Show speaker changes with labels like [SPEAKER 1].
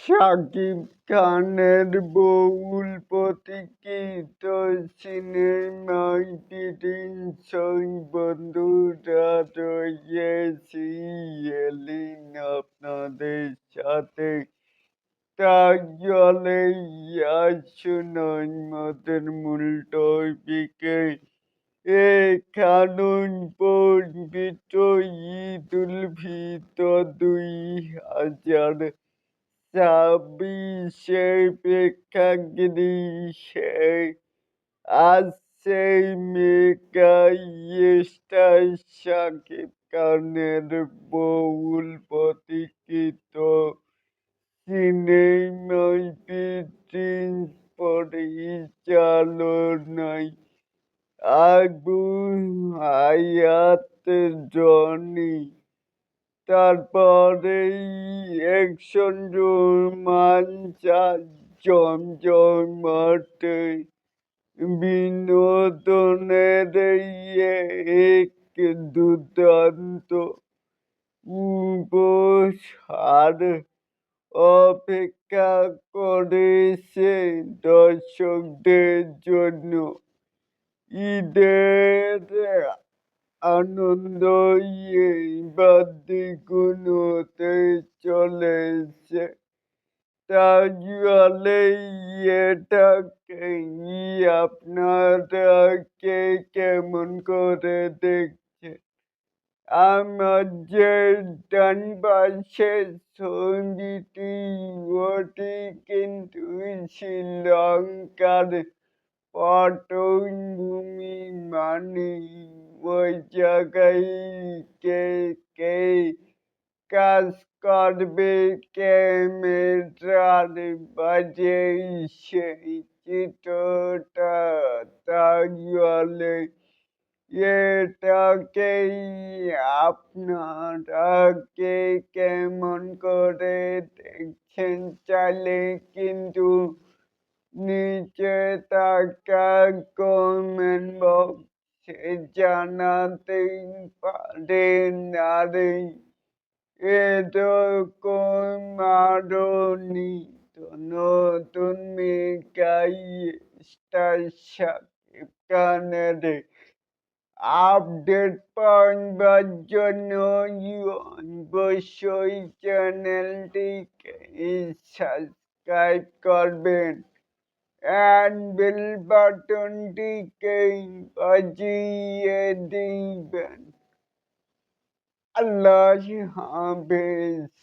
[SPEAKER 1] শাকিব খানের বহুল প্রতীক্ষিত সিনেমায় প্রিন্সই বন্ধুরা রয়েছি এলিন আপনাদের সাথে। তাহলে আসুন আমাদের মূল টপিকে। কারণ পবিত্র ঈদুল ফিতর ২০২৬-এর প্রেক্ষাগৃহে আজ সেই মেগা স্টার শাকিব খানের বহুল প্রতীক্ষিত সিনেমায় প্রিন্স পরিচালনায় আবু হায়াত জনি, তারপরেই অ্যাকশন রোমাঞ্চ জমজমাটে বিনোদনের এক দুর্দান্ত উপহার অপেক্ষা করেছে দর্শকদের জন্য। ঈদের আনন্দ এবার দ্বিগুণ হতে চলেছে। তাহলে এটাকে আপনারা কে কেমন করে দেখছেন? আমার যে ডান পাশের ছবিটি ওটি কিন্তু শ্রীলঙ্কার পটভূমি, মানে ওই জায়গায় কে কে কাজ করবে ক্যামেরার বাজে সেই চিত্রটা। তাহলে এটাকেই আপনারা কে কেমন করে দেখছেন চাইলে কিন্তু নিচে থাকা কমেন্ট বক্সে জানাতেই পারেন। আর এরকম আরো নিত্য নতুন মেগা স্টার শাকিব খানের আপডেট পাওয়ার জন্য অবশ্যই চ্যানেলটিকে সাবস্ক্রাইব করবেন and বেল বাটনটিকে বাজিয়ে দিবেন। আল্লাহ হাফেজ।